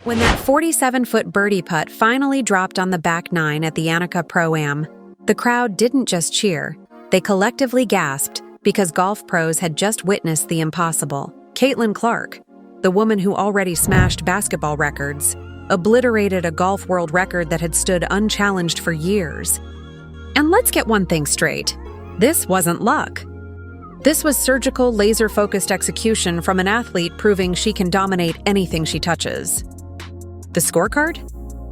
When that 47-foot birdie putt finally dropped on the back nine at the Annika ProAm, the crowd didn't just cheer, they collectively gasped because golf pros had just witnessed the impossible. Caitlin Clark, the woman who already smashed basketball records, obliterated a golf world record that had stood unchallenged for years. And let's get one thing straight. This wasn't luck. This was surgical, laser-focused execution from an athlete proving she can dominate anything she touches. The scorecard?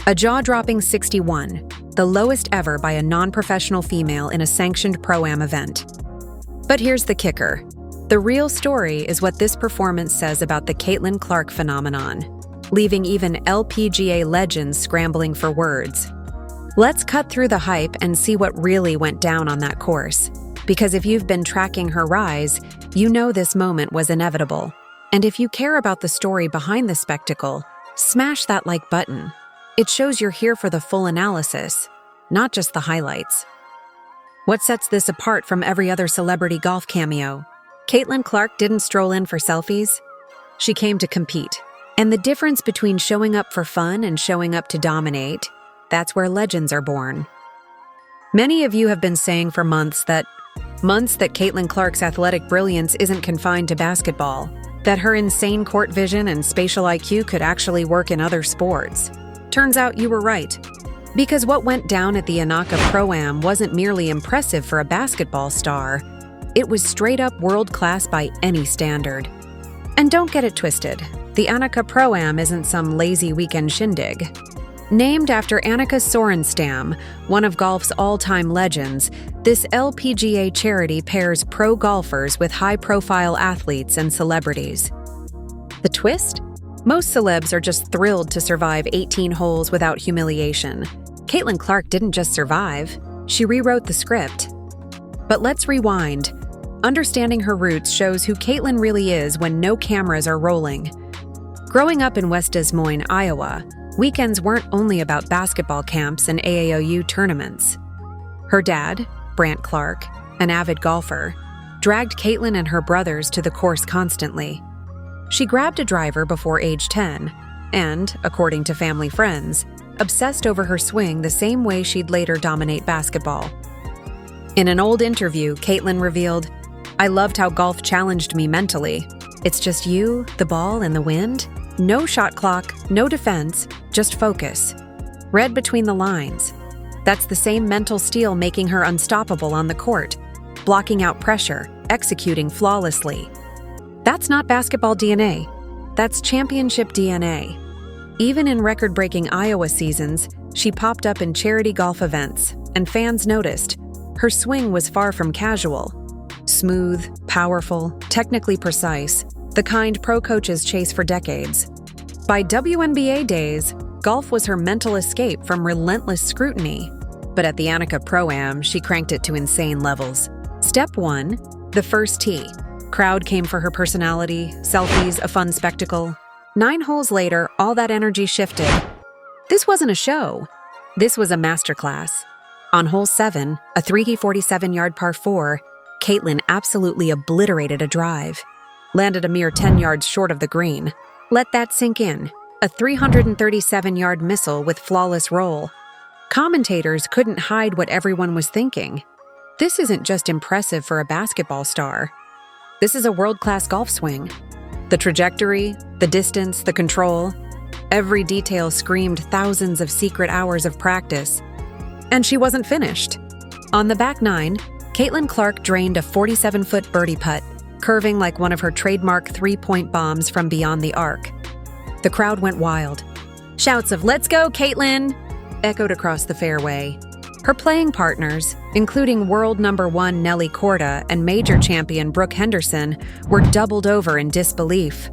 A jaw-dropping 61, the lowest ever by a non-professional female in a sanctioned Pro-Am event. But here's the kicker. The real story is what this performance says about the Caitlin Clark phenomenon, leaving even LPGA legends scrambling for words. Let's cut through the hype and see what really went down on that course. Because if you've been tracking her rise, you know this moment was inevitable. And if you care about the story behind the spectacle, smash that like button. It shows you're here for the full analysis, not just the highlights. What sets this apart from every other celebrity golf cameo? Caitlin Clark didn't stroll in for selfies. She came to compete. And the difference between showing up for fun and showing up to dominate, that's where legends are born. Many of you have been saying for months that Caitlin Clark's athletic brilliance isn't confined to basketball, that her insane court vision and spatial IQ could actually work in other sports. Turns out you were right. Because what went down at the Annika Pro-Am wasn't merely impressive for a basketball star, it was straight up world-class by any standard. And don't get it twisted, the Annika Pro-Am isn't some lazy weekend shindig. Named after Annika Sorenstam, one of golf's all-time legends, this LPGA charity pairs pro golfers with high-profile athletes and celebrities. The twist? Most celebs are just thrilled to survive 18 holes without humiliation. Caitlin Clark didn't just survive, she rewrote the script. But let's rewind. Understanding her roots shows who Caitlin really is when no cameras are rolling. Growing up in West Des Moines, Iowa, weekends weren't only about basketball camps and AAOU tournaments. Her dad, Brant Clark, an avid golfer, dragged Caitlin and her brothers to the course constantly. She grabbed a driver before age 10 and, according to family friends, obsessed over her swing the same way she'd later dominate basketball. In an old interview, Caitlin revealed, "I loved how golf challenged me mentally. It's just you, the ball, and the wind. No shot clock, no defense, just focus. Read between the lines. That's the same mental steel making her unstoppable on the court, blocking out pressure, executing flawlessly. That's not basketball DNA. That's championship DNA." Even in record-breaking Iowa seasons, she popped up in charity golf events, and fans noticed. Her swing was far from casual. Smooth, powerful, technically precise, the kind pro coaches chase for decades. By WNBA days, golf was her mental escape from relentless scrutiny. But at the Annika Pro-Am, she cranked it to insane levels. Step 1, the first tee. Crowd came for her personality, selfies, a fun spectacle. 9 holes later, all that energy shifted. This wasn't a show. This was a masterclass. On hole 7, a 347-yard par 4, Caitlin absolutely obliterated a drive. Landed a mere 10 yards short of the green. Let that sink in. A 337-yard missile with flawless roll. Commentators couldn't hide what everyone was thinking. This isn't just impressive for a basketball star. This is a world-class golf swing. The trajectory, the distance, the control, every detail screamed thousands of secret hours of practice. And she wasn't finished. On the back nine, Caitlin Clark drained a 47-foot birdie putt, curving like one of her trademark three-point bombs from beyond the arc. The crowd went wild. Shouts of "Let's go, Caitlin!" echoed across the fairway. Her playing partners, including world number 1 Nelly Korda and major champion Brooke Henderson, were doubled over in disbelief.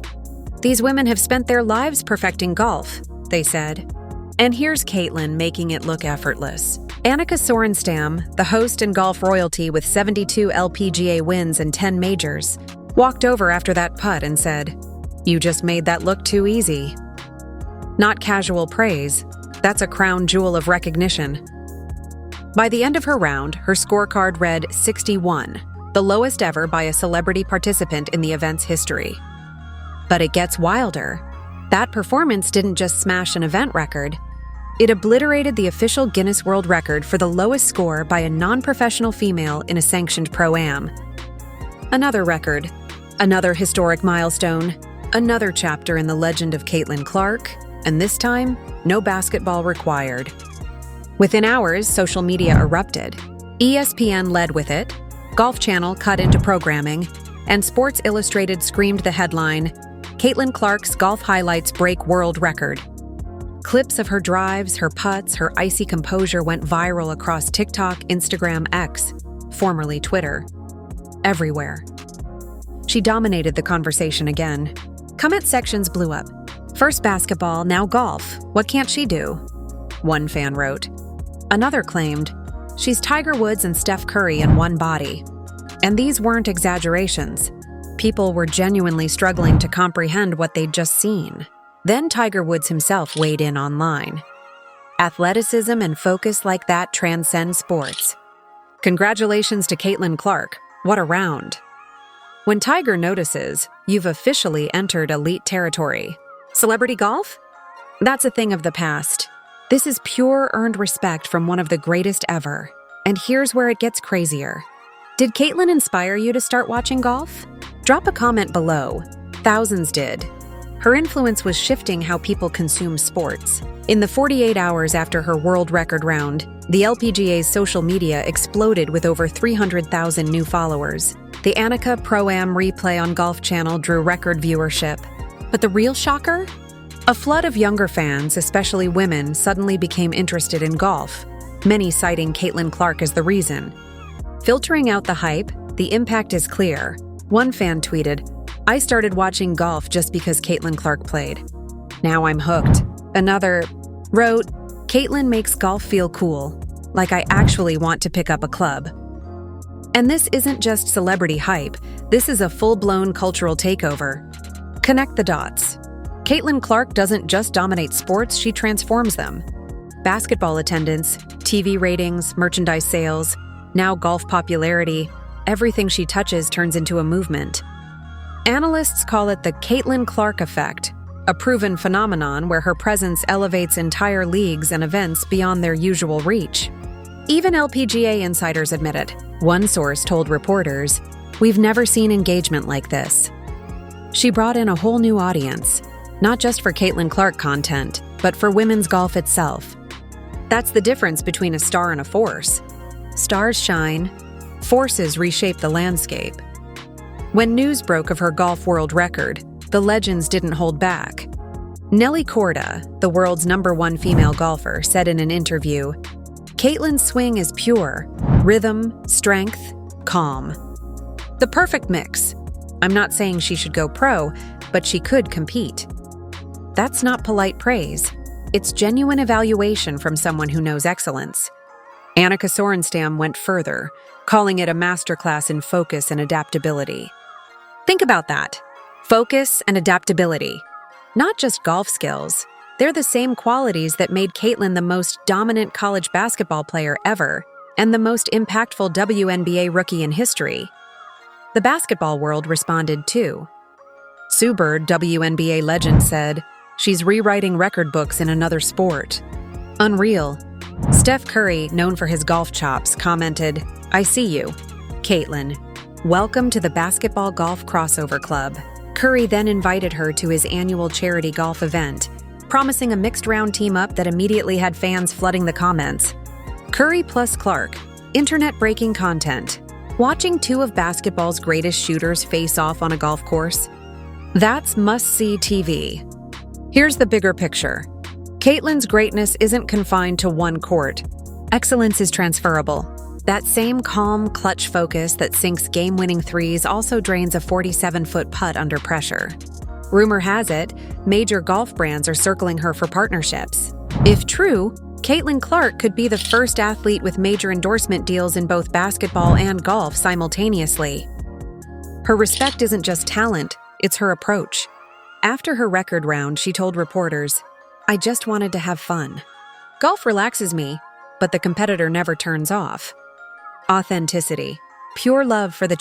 "These women have spent their lives perfecting golf," they said. And here's Caitlin making it look effortless. Annika Sorenstam, the host and golf royalty with 72 LPGA wins and 10 majors, walked over after that putt and said, "You just made that look too easy." Not casual praise, that's a crown jewel of recognition. By the end of her round, her scorecard read 61, the lowest ever by a celebrity participant in the event's history. But it gets wilder. That performance didn't just smash an event record, it obliterated the official Guinness World Record for the lowest score by a non-professional female in a sanctioned Pro-Am. Another record, another historic milestone, another chapter in the legend of Caitlin Clark, and this time, no basketball required. Within hours, social media erupted. ESPN led with it, Golf Channel cut into programming, and Sports Illustrated screamed the headline, "Caitlin Clark's golf highlights break world record." Clips of her drives, her putts, her icy composure went viral across TikTok, Instagram, X, formerly Twitter. Everywhere. She dominated the conversation again. Comment sections blew up. First basketball, now golf. What can't she do? One fan wrote. Another claimed, she's Tiger Woods and Steph Curry in one body. And these weren't exaggerations. People were genuinely struggling to comprehend what they'd just seen. Then Tiger Woods himself weighed in online. Athleticism and focus like that transcend sports. Congratulations to Caitlin Clark. What a round. When Tiger notices, you've officially entered elite territory. Celebrity golf? That's a thing of the past. This is pure earned respect from one of the greatest ever. And here's where it gets crazier. Did Caitlin inspire you to start watching golf? Drop a comment below. Thousands did. Her influence was shifting how people consume sports. In the 48 hours after her world record round, the LPGA's social media exploded with over 300,000 new followers. The Annika ProAm replay on Golf Channel drew record viewership. But the real shocker? A flood of younger fans, especially women, suddenly became interested in golf, many citing Caitlin Clark as the reason. Filtering out the hype, the impact is clear. One fan tweeted, "I started watching golf just because Caitlin Clark played. Now I'm hooked." Another wrote, "Caitlin makes golf feel cool, like I actually want to pick up a club." And this isn't just celebrity hype, this is a full-blown cultural takeover. Connect the dots. Caitlin Clark doesn't just dominate sports, she transforms them. Basketball attendance, TV ratings, merchandise sales, now golf popularity, everything she touches turns into a movement. Analysts call it the Caitlin Clark effect, a proven phenomenon where her presence elevates entire leagues and events beyond their usual reach. Even LPGA insiders admit it. One source told reporters, "We've never seen engagement like this." She brought in a whole new audience, not just for Caitlin Clark content, but for women's golf itself. That's the difference between a star and a force. Stars shine, forces reshape the landscape. When news broke of her golf world record, the legends didn't hold back. Nelly Korda, the world's #1 female golfer, said in an interview, "Caitlin's swing is pure, rhythm, strength, calm. The perfect mix. I'm not saying she should go pro, but she could compete." That's not polite praise. It's genuine evaluation from someone who knows excellence. Annika Sorenstam went further, calling it a masterclass in focus and adaptability. Think about that. Focus and adaptability. Not just golf skills. They're the same qualities that made Caitlin the most dominant college basketball player ever and the most impactful WNBA rookie in history. The basketball world responded too. Sue Bird, WNBA legend, said, "She's rewriting record books in another sport." Unreal. Steph Curry, known for his golf chops, commented, "I see you, Caitlin. Welcome to the Basketball Golf Crossover Club." Curry then invited her to his annual charity golf event, promising a mixed-round team-up that immediately had fans flooding the comments. Curry plus Clark, internet-breaking content. Watching two of basketball's greatest shooters face off on a golf course? That's must-see TV. Here's the bigger picture. Caitlin's greatness isn't confined to one court. Excellence is transferable. That same calm, clutch focus that sinks game-winning threes also drains a 47-foot putt under pressure. Rumor has it, major golf brands are circling her for partnerships. If true, Caitlin Clark could be the first athlete with major endorsement deals in both basketball and golf simultaneously. Her respect isn't just talent, it's her approach. After her record round, she told reporters, "I just wanted to have fun. Golf relaxes me, but the competitor never turns off." Authenticity, pure love for the